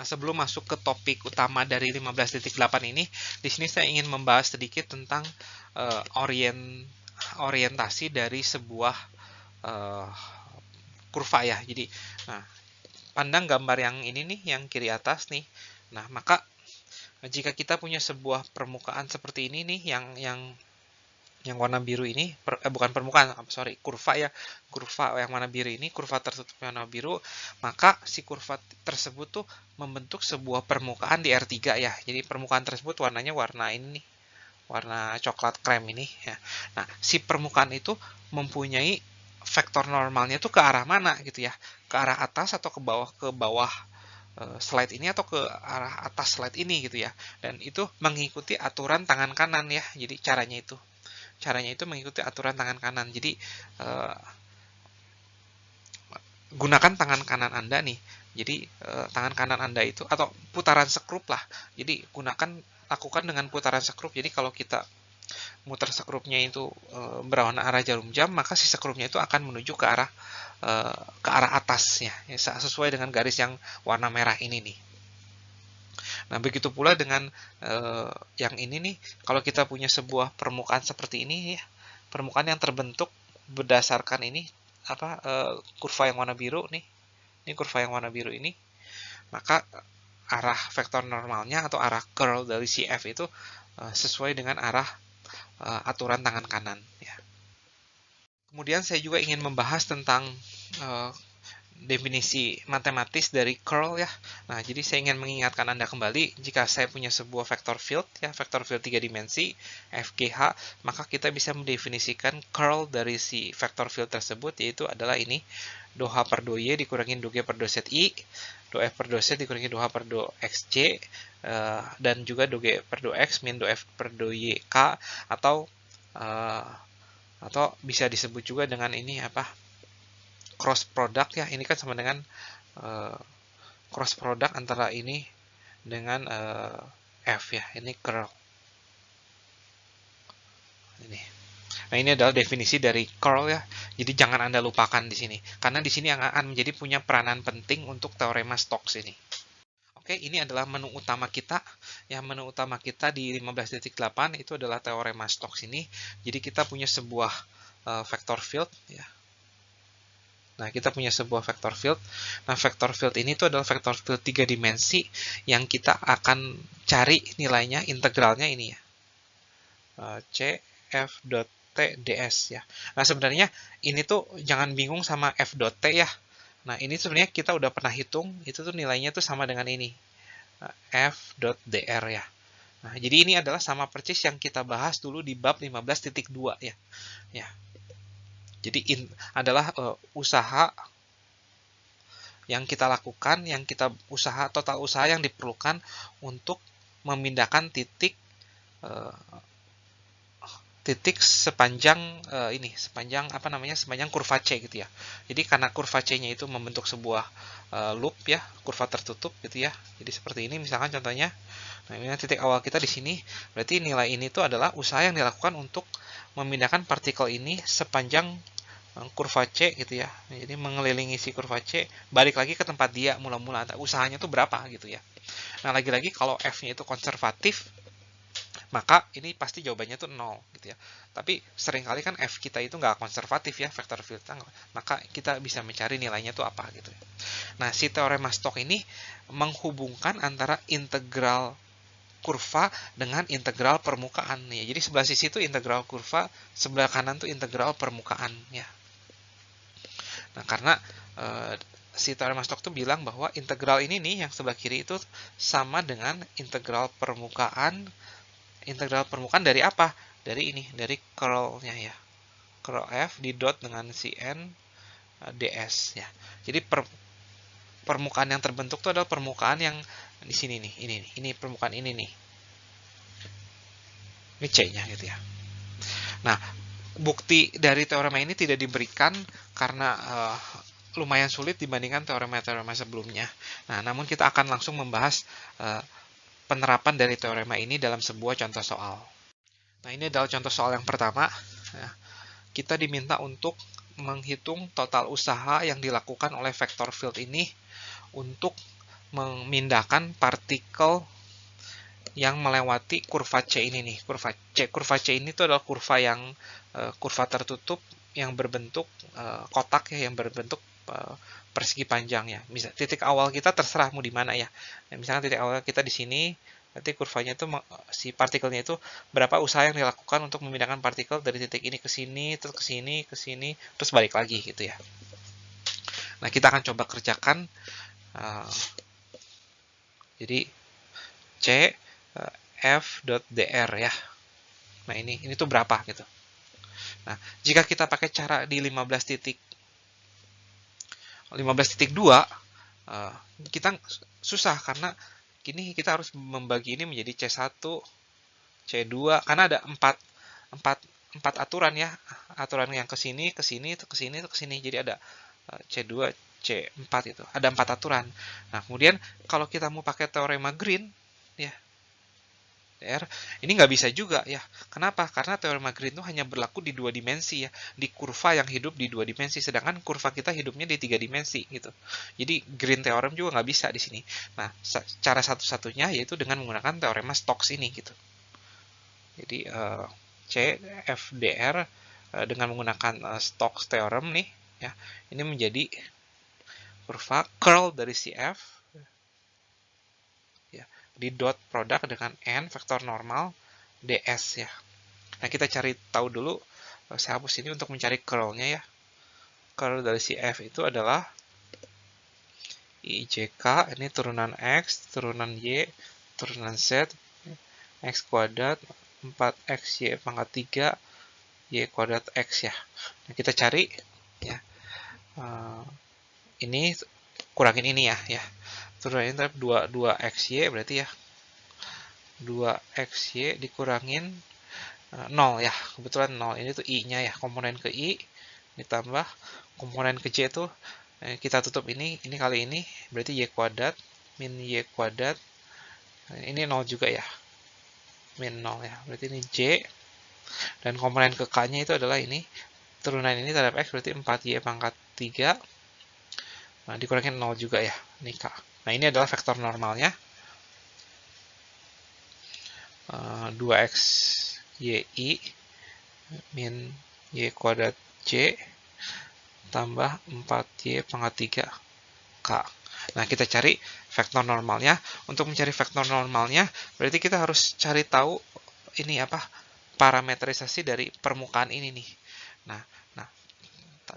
Nah, sebelum masuk ke topik utama dari 15.8 ini, di sini saya ingin membahas sedikit tentang orientasi dari sebuah uh, kurva ya. Jadi, nah, pandang gambar yang ini nih, yang kiri atas nih. Nah, maka jika kita punya sebuah permukaan seperti ini nih, yang warna biru ini, bukan permukaan, sorry, kurva ya, kurva yang warna biru ini, kurva tertutup yang warna biru, maka si kurva tersebut tuh membentuk sebuah permukaan di R3 ya. Jadi permukaan tersebut warnanya warna ini nih, warna coklat krem ini ya. Nah, si permukaan itu mempunyai vektor normalnya tuh ke arah mana gitu ya, ke arah atas atau ke bawah slide ini atau ke arah atas slide ini gitu ya. Dan itu mengikuti aturan tangan kanan ya. Jadi caranya itu mengikuti aturan tangan kanan. Jadi gunakan tangan kanan Anda nih. Jadi tangan kanan Anda itu atau putaran sekrup lah. Jadi lakukan dengan putaran sekrup. Jadi kalau kita muter sekrupnya itu berwarna arah jarum jam, maka si sekrupnya itu akan menuju ke arah atas ya, sesuai dengan garis yang warna merah ini nih. Nah, begitu pula dengan yang ini nih, kalau kita punya sebuah permukaan seperti ini ya, permukaan yang terbentuk berdasarkan ini kurva yang warna biru nih. Ini kurva yang warna biru ini. Maka arah vektor normalnya atau arah curl dari CF itu sesuai dengan arah aturan tangan kanan ya. Kemudian saya juga ingin membahas tentang definisi matematis dari curl ya. Nah, jadi saya ingin mengingatkan Anda kembali, jika saya punya sebuah vector field ya, vector field 3 dimensi FGH, maka kita bisa mendefinisikan curl dari si vector field tersebut, yaitu adalah ini, do H per do Y dikurangi do G per do ZI, do F per do Z dikurangi do H per do XC, dan juga do G per do X min do F per do Y K, atau bisa disebut juga dengan ini cross product ya. Ini kan sama dengan cross product antara ini dengan F ya. Ini curl. Ini. Nah, ini adalah definisi dari curl ya. Jadi jangan Anda lupakan di sini, karena di sini akan menjadi punya peranan penting untuk teorema Stokes ini. Oke, ini adalah menu utama kita. Ya, menu utama kita di 15.8 itu adalah teorema Stokes ini. Jadi kita punya sebuah vector field ya. Nah, kita punya sebuah vector field. Nah, vector field ini tuh adalah vector field 3 dimensi yang kita akan cari nilainya, integralnya ini ya. C F dot T ds ya. Nah, sebenarnya ini tuh jangan bingung sama F dot T ya. Nah, ini sebenarnya kita udah pernah hitung, itu tuh nilainya tuh sama dengan ini. F dot dr ya. Nah, jadi ini adalah sama persis yang kita bahas dulu di bab 15.2 ya. Ya. Jadi adalah usaha yang kita lakukan, total usaha yang diperlukan untuk memindahkan titik sepanjang sepanjang kurva C gitu ya. Jadi karena kurva C-nya itu membentuk sebuah loop ya, kurva tertutup gitu ya. Jadi seperti ini misalkan contohnya. Nah, ini titik awal kita di sini. Berarti nilai ini itu adalah usaha yang dilakukan untuk memindahkan partikel ini sepanjang kurva C gitu ya. Jadi mengelilingi si kurva C, balik lagi ke tempat dia mula-mula. Usahanya tuh berapa gitu ya. Nah, lagi-lagi kalau F-nya itu konservatif, maka ini pasti jawabannya tuh 0 gitu ya. Tapi seringkali kan F kita itu nggak konservatif ya, vector field, maka kita bisa mencari nilainya tuh apa gitu ya. Nah, si teorema Stokes ini menghubungkan antara integral kurva dengan integral permukaan ya. Jadi sebelah sisi itu integral kurva, sebelah kanan tuh integral permukaan ya. Nah, karena si teorema Stokes tuh bilang bahwa integral ini nih yang sebelah kiri itu sama dengan integral permukaan dari apa? Dari ini, dari curl-nya ya. Curl F di dot dengan Cn ds ya. Jadi permukaan yang terbentuk itu adalah permukaan yang di sini nih, ini permukaan ini nih. Ini C-nya gitu ya. Nah, bukti dari teorema ini tidak diberikan karena lumayan sulit dibandingkan teorema-teorema sebelumnya. Nah, namun kita akan langsung membahas penerapan dari teorema ini dalam sebuah contoh soal. Nah, ini adalah contoh soal yang pertama. Kita diminta untuk menghitung total usaha yang dilakukan oleh vector field ini untuk memindahkan partikel yang melewati kurva C ini nih. Kurva C ini tuh adalah kurva yang kurva tertutup yang berbentuk kotak ya, yang berbentuk persegi panjang ya. Misal titik awal kita terserah mau di mana ya. Misalnya titik awal kita di sini, nanti kurvanya itu si partikelnya itu berapa usaha yang dilakukan untuk memindahkan partikel dari titik ini ke sini, terus ke sini, ke sini, terus balik lagi gitu ya. Nah, kita akan coba kerjakan. Jadi C f.dr ya. Nah, ini tuh berapa gitu. Nah, jika kita pakai cara di 15.2, kita susah karena kini kita harus membagi ini menjadi C1, C2 karena ada 4 aturan ya. Aturan yang ke sini, ke sini, ke sini, ke sini. Jadi ada C2, C4 itu. Ada 4 aturan. Nah, kemudian kalau kita mau pakai teorema Green ya, ini nggak bisa juga ya. Kenapa? Karena teorema Green itu hanya berlaku di 2 dimensi ya, di kurva yang hidup di 2 dimensi, sedangkan kurva kita hidupnya di 3 dimensi gitu. Jadi Green theorem juga nggak bisa di sini. Nah, cara satu-satunya yaitu dengan menggunakan teorema Stokes ini gitu. Jadi C F dr dengan menggunakan Stokes theorem nih ya, ini menjadi kurva curl dari CF di dot produk dengan n vektor normal ds ya. Nah, kita cari tahu dulu, saya hapus ini untuk mencari curlnya ya. Curl dari si f itu adalah IJK, ini turunan x, turunan y, turunan z, x kuadrat 4xy pangkat 3 y kuadrat x ya. Nah, kita cari ya. Ini kurangin ini ya. Turunan ini 2xy berarti ya 2xy dikurangin 0 ya, kebetulan 0 ini tuh i-nya ya, komponen ke i ditambah komponen ke j itu kita tutup ini kali ini berarti y kuadrat min y kuadrat, ini 0 juga ya, min 0 ya, berarti ini j, dan komponen ke k-nya itu adalah ini turunan ini terhadap x berarti 4y pangkat 3, nah, dikurangin 0 juga ya, ini k. Nah, ini adalah vektor normalnya 2x y min y kuadrat j tambah 4y pangkat 3 k. Nah, kita cari vektor normalnya. Untuk mencari vektor normalnya, berarti kita harus cari tahu ini apa parametrisasi dari permukaan ini nih. Nah,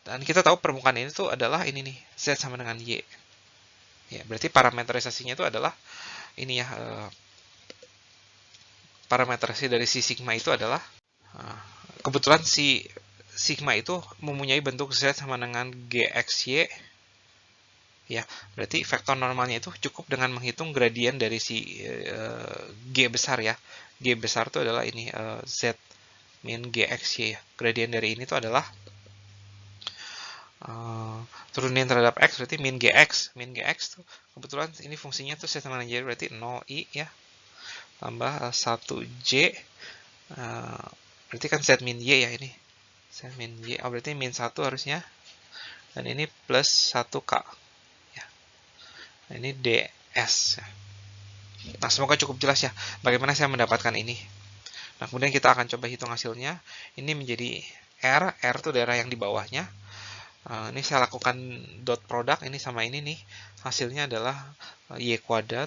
dan kita tahu permukaan ini tuh adalah ini nih, z sama dengan y. Ya, berarti parametrisasinya itu adalah ini ya, parametrisasi dari si sigma itu adalah kebetulan si sigma itu mempunyai bentuk z sama dengan gxy ya, berarti vektor normalnya itu cukup dengan menghitung gradien dari si g besar ya. G besar itu adalah ini z min gxy ya. Gradien dari ini itu adalah turunin terhadap x berarti min gx. Min gx tuh kebetulan ini fungsinya tuh z sama dengan y berarti 0i ya, tambah 1j, berarti kan z min y ya, ini z min y, berarti min 1 harusnya, dan ini plus 1k ya. Nah, ini ds ya. Nah, semoga cukup jelas ya bagaimana saya mendapatkan ini. Nah, kemudian kita akan coba hitung hasilnya. Ini menjadi r itu daerah yang di bawahnya. Ini saya lakukan dot product ini sama ini nih, hasilnya adalah y kuadrat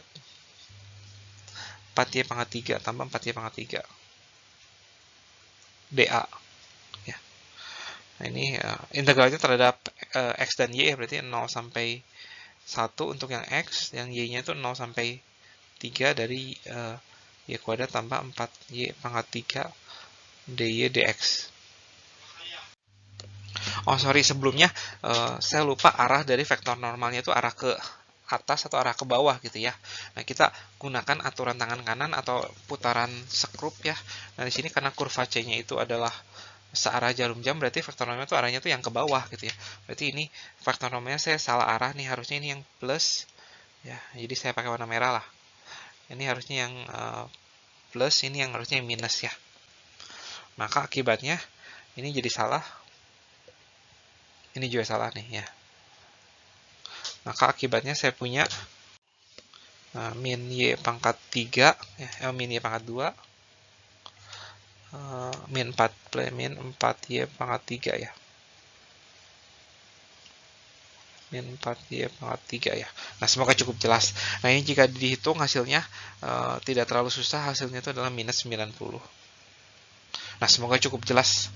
4y pangkat 3 tambah 4y pangkat 3 dA ya. Nah, ini integralnya terhadap x dan y berarti 0 sampai 1 untuk yang x, yang y-nya itu 0 sampai 3 dari y kuadrat tambah 4y pangkat 3 dy dx. Oh, sorry, sebelumnya saya lupa arah dari vektor normalnya itu arah ke atas atau arah ke bawah gitu ya. Nah, kita gunakan aturan tangan kanan atau putaran sekrup ya. Nah, di sini karena kurva C-nya itu adalah searah jarum jam, berarti vektor normalnya itu arahnya tuh yang ke bawah gitu ya. Berarti ini vektor normalnya saya salah arah nih, harusnya ini yang plus ya. Jadi saya pakai warna merah lah. Ini harusnya yang plus, ini yang harusnya yang minus ya. Maka akibatnya ini jadi salah. Ini juga salah nih ya. Maka akibatnya saya punya min Y pangkat 3, ya, min Y pangkat 2, min 4Y pangkat 3 ya. Min 4Y pangkat 3 ya. Nah, semoga cukup jelas. Nah, ini jika dihitung hasilnya tidak terlalu susah, hasilnya itu adalah minus 90. Nah, semoga cukup jelas.